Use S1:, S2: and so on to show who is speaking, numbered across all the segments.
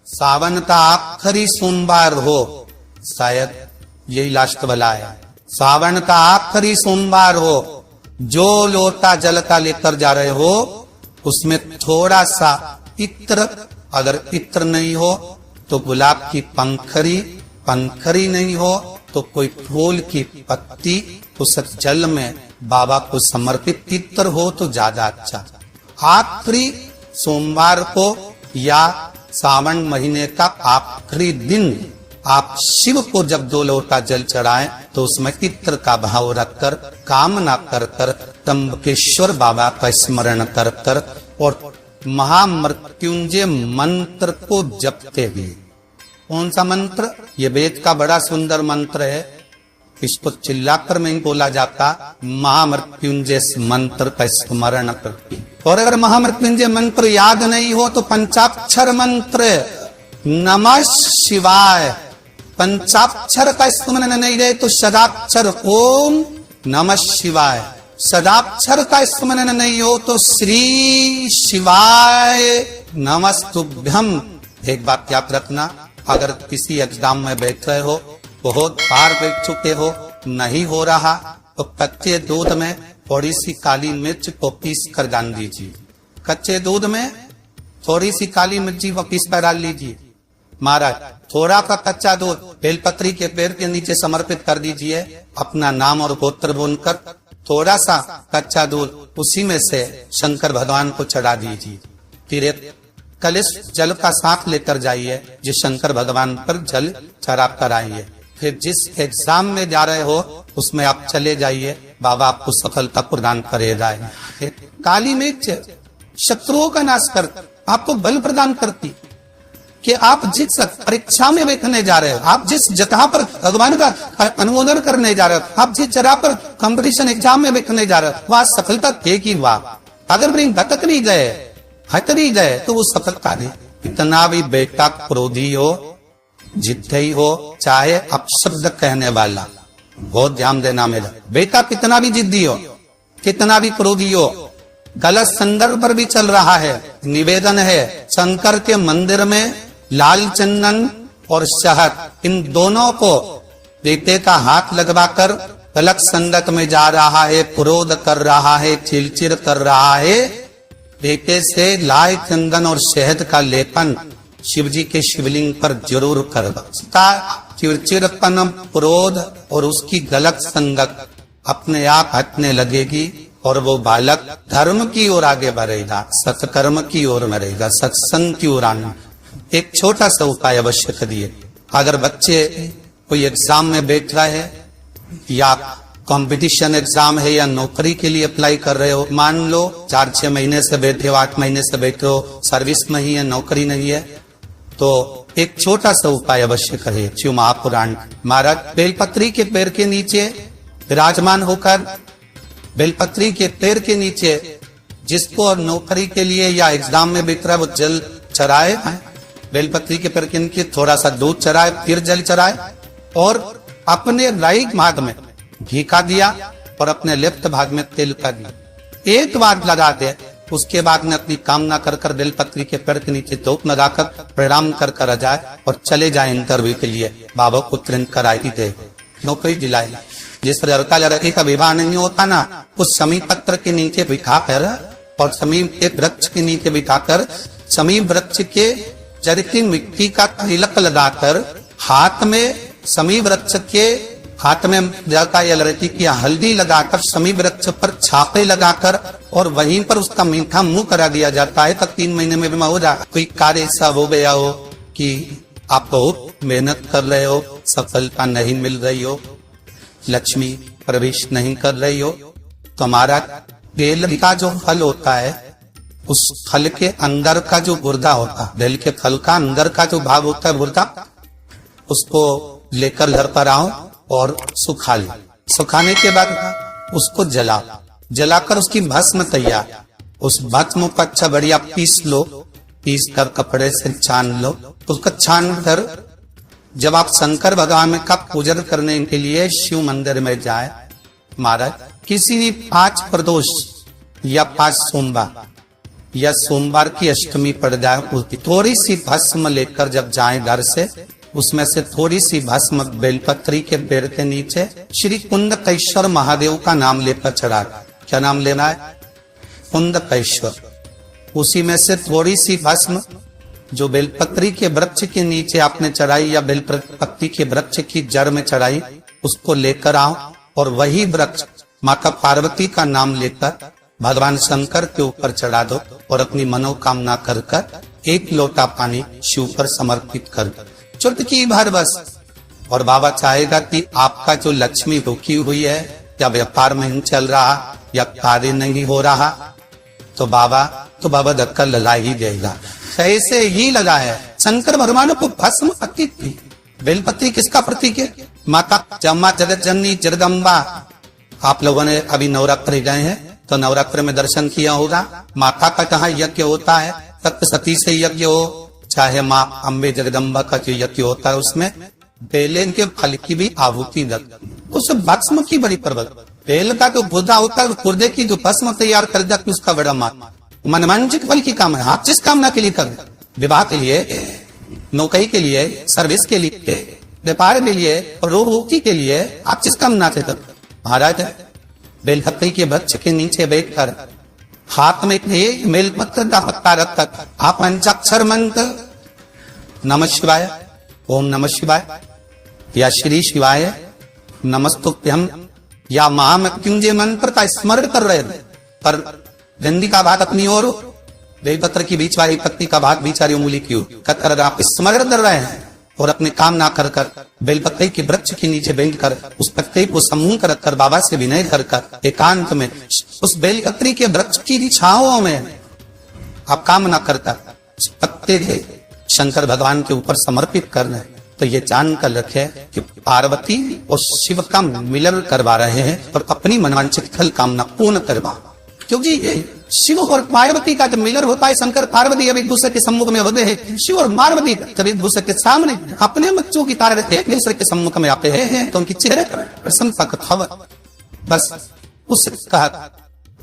S1: सावन का आखिरी सोमवार हो, शायद यही लास्ट वाला है, सावन का आखिरी सोमवार हो, जो लोटा जल का लेकर जा रहे हो उसमें थोड़ा सा इत्र, अगर इत्र नहीं हो तो गुलाब की पंखरी, पंखरी नहीं हो तो कोई फूल की पत्ती, उस जल में बाबा को समर्पित इत्र हो तो ज्यादा अच्छा। आखिरी सोमवार को या सावन महीने का आखिरी दिन आप शिव को जब 2 लोटा जल चढ़ाएं तो उसमें इत्र का भाव रखकर, कामना कर कर, त्र्यंबकेश्वर बाबा का स्मरण कर कर और महामृत्युंजय मंत्र को जपते हुए। कौन सा मंत्र? ये वेद का बड़ा सुंदर मंत्र है, इसको चिल्लाकर नहीं बोला जाता, महामृत्युंजय मंत्र का स्मरण करके। और अगर महामृत्युंजय मंत्र याद नहीं हो तो पंचाक्षर मंत्र नमः शिवाय, पंचाक्षर का स्मरण नहीं रहे तो सदाक्षर ओम नमः शिवाय, सदाक्षर का स्मरण नहीं हो तो श्री शिवाय नमस्तुभ्यम। एक बात याद रखना, अगर किसी एग्जाम में बैठ रहे हो, बहुत बार बैठ चुके हो, नहीं हो रहा तो कच्चे दूध में थोड़ी सी काली मिर्च को पीस कर डाल दीजिए, कच्चे दूध में थोड़ी सी काली मिर्ची को पीस कर डाल लीजिए। महाराज थोड़ा का कच्चा दूध बेलपत्री के पेड़ के नीचे समर्पित कर दीजिए, अपना नाम और गोत्र बोलकर थोड़ा सा कच्चा दूध उसी में से शंकर भगवान को चढ़ा दीजिए। फिर एक कलश जल का साथ लेकर जाइए, जिस शंकर भगवान पर जल चढ़ा कर आइए। फिर जिस एग्जाम में जा रहे हो उसमें आप चले जाइए, बाबा आपको सफलता प्रदान करेगा। काली मिर्च शत्रुओं का नाश कर, आपको बल प्रदान करती कि आप जिस परीक्षा में बैठने जा रहे हो, आप जिस जगह पर भगवान का अनुमोदन करने जा रहे हो, आप जिस जगह पर कंपटीशन एग्जाम में बैठने जा रहे हो, वहां सफलता देगी। वाह, अगर कहीं भटक नहीं गए, हट नहीं गए तो वो सफलता नहीं। इतना भी बेटा क्रोधी हो, जिद्दी हो, चाहे अपशब्द कहने वाला, बहुत ध्यान देना मेरा बेटा, कितना भी जिद्दी हो, कितना भी क्रोधी हो, गलत संदर्भ पर भी चल रहा है। निवेदन है, शंकर के मंदिर में लाल चंदन और शहद, इन दोनों को बेटे का हाथ लगवाकर गलत संगत में जा रहा है, क्रोध कर रहा है, चिड़चिड़ कर रहा है, बेटे से लाल चंदन और शहद का लेपन शिव जी के शिवलिंग पर जरूर करवा। चिड़चिड़पन, क्रोध और उसकी गलत संगत अपने आप हटने लगेगी और वो बालक धर्म की ओर आगे बढ़ेगा, सत्कर्म की ओर बढ़ेगा, सत्संग की ओर आना। एक छोटा सा उपाय अवश्य करिए। अगर बच्चे कोई एग्जाम में बैठ रहा है या कंपटीशन एग्जाम है या नौकरी के लिए अप्लाई कर रहे हो, मान लो 4-6 महीने से बैठे हो, 8 महीने से बैठे हो, सर्विस में ही है, नौकरी नहीं है, तो एक छोटा सा उपाय अवश्य करें। शिव महापुराण महाराज बेलपत्री के पेड़ के नीचे विराजमान होकर, बेलपत्री के पेड़ के नीचे जिसको नौकरी के लिए या एग्जाम में बैठ रहा है वो जल चढ़ाए, बेलपत्री के पेड़ के नीचे थोड़ा सा दूध चढ़ाए, फिर जल चढ़ाए और अपने राइट भाग में घी का दिया और अपने लेफ्ट भाग में तेल का दिया। एक बार लगा दे, उसके बाद में अपनी कामना कर कर बेलपत्री के पेड़ के नीचे धूप लगाकर प्रणाम कर कर जाए और चले जाए इंटरव्यू के लिए। बाबा को तुरंत कराई दे, नौकरी दिलाई। जिस लड़का लड़की का विवाह नहीं होता ना, उस समी पत्र के नीचे बिठा कर और समी के वृक्ष के नीचे बिठाकर समी वृक्ष के जड़ की मिट्टी का तिलक लगाकर हाथ में समी वृक्ष के हाथ में लड़का या लड़की की हल्दी लगाकर समी वृक्ष पर छापे लगाकर और वहीं पर उसका मीठा मुंह करा दिया जाता है। तक 3 महीने में बीमा हो जाए। कोई कार्य ऐसा हो गया हो कि आप बहुत मेहनत कर रहे हो, सफलता नहीं मिल रही हो, लक्ष्मी प्रवेश नहीं कर रही हो, तो हमारा बेल का जो फल होता है, उस फल के अंदर का जो गुर्दा होता है, बेल के फल का अंदर का जो भाग होता है गुर्दा, उसको लेकर घर पर आओ और सुखा लो। सुखाने के बाद उसको जलाकर उसकी भस्म तैयार, उस भस्म को अच्छा बढ़िया पीस लो, पीस कर कपड़े से छान लो। उसको छान कर जब आप शंकर भगवान का पूजन करने के लिए शिव मंदिर में जाए, महाराज किसी भी 5 प्रदोष या 5 सोमवार या सोमवार की अष्टमी पड़ जाए, थोड़ी सी भस्म लेकर जब जाएं घर से, उसमें से थोड़ी सी भस्म बेलपत्री के पेड़ के नीचे श्री कुंदकेश्वर महादेव का नाम लेकर चढ़ा। क्या नाम लेना है? कुंदकेश्वर। उसी में से थोड़ी सी भस्म जो बेलपत्री के वृक्ष के नीचे आपने चढ़ाई या बेलपत्री के वृक्ष की जड़ में चढ़ाई, उसको लेकर आओ और वही वृक्ष माता पार्वती का नाम लेकर भगवान शंकर के ऊपर चढ़ा दो और अपनी मनोकामना कर कर 1 लोटा पानी शिव पर समर्पित कर दो, चुटकी भर बस। और बाबा चाहेगा कि आपका जो लक्ष्मी रुकी हुई है या व्यापार नहीं चल रहा या कार्य नहीं हो रहा, तो बाबा धक्का लगा ही देगा। ऐसे ही लगा है। शंकर भगवान को भस्म पति थी। बेलपत्री किसका प्रतीक है? माता जम्मा जगत जननी जगदम्बा। आप लोगों ने अभी नवरात्र गए हैं तो नवरात्र में दर्शन किया होगा। माता का जहाँ यज्ञ होता है, सप्तशती से यज्ञ हो, चाहे माँ अम्बे जगदम्बा का जो यज्ञ होता है, उसमें बेले के फल की भी आहुति लगती। उस भस्म की बड़ी प्रबल, बेल का जो गुर्दा होता है, गुर्दे की जो भस्म तैयार कर जाती, उसका बड़ा मान मनवांछित फल की कामना। आप जिस कामना के लिए कर, विवाह के लिए, नौकरी के लिए, सर्विस के लिए, व्यापार के लिए और रोग मुक्ति के लिए, आप जिस कामना से कर, महाराज बेलपत्री के वृक्ष के नीचे बैठकर हाथ में बेलपत्र का पत्ता रखकर आप पंचाक्षर मंत्र नमः शिवाय, ओम नमः शिवाय या श्री शिवाय नमस्तुभ्यम या महामृत्युंजय मंत्र का स्मरण कर रहे थे। पर डंडी का भाग अपनी ओर, बेलपत्र की बीच वाली पत्ती का भाग बीच वाली उंगली की ओर कर आप स्मरण कर रहे हैं और अपने काम ना कर कर बेलपत्री के वृक्ष के नीचे बैठ कर उस पत्ते को समूह कर कर बाबा से विनय कर कर एकांत में उस बेलपत्री के वृक्ष की छाओं में आप काम ना करता उस पत्ते के शंकर भगवान के ऊपर समर्पित करना है। तो ये जान कर रखे कि पार्वती और शिव का मिलन करवा रहे हैं और अपनी मनवांछित फल कामना पूर्ण करवा, क्योंकि शिव और पार्वती का जब मिलन होता है, शंकर पार्वती अब एक दूसरे के सम्मुख में होते हैं, शिव और पार्वती जब एक दूसरे के सामने अपने बच्चों की तरह एक दूसरे के सम्मुख में आते हैं तो उनकी चेहरे पर प्रसन्नता का खबर बस उस कहा।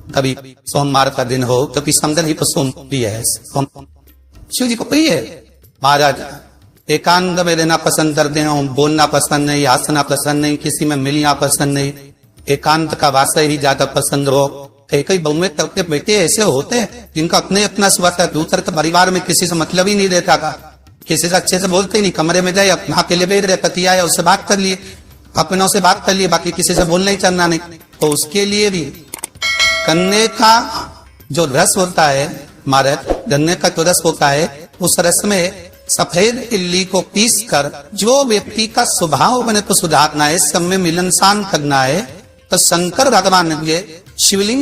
S1: कभी सोमवार का दिन हो, क्योंकि समझन ही तो सोम प्रिय है, शिव जी को प्रिय है। महाराज एकांत में रहना पसंद करते हैं, बोलना पसंद नहीं, हंसना पसंद नहीं, किसी में मिलना पसंद नहीं, एकांत का वासा ही ज्यादा पसंद हो। कई बहु तब के बेटे ऐसे होते हैं जिनका अपने अपना स्वार्थ है, दूसरे के परिवार में किसी से मतलब ही नहीं रहता का, किसी से अच्छे से बोलते ही नहीं, कमरे में जाए अपना अकेले बैठ रहे, पति आया उससे बात कर लिए, अपनों से बात कर लिए, बाकी किसी से बोलना ही चलना नहीं। तो उसके लिए भी गन्ने का जो रस होता है, महाराज गन्ने का जो रस होता है, उस रस में सफेद इल्ली को पीस कर जो व्यक्ति का स्वभाव बने तो सुधारना है, सब में मिलनसान करना है। तो शंकर भगवान ने शिवलिंग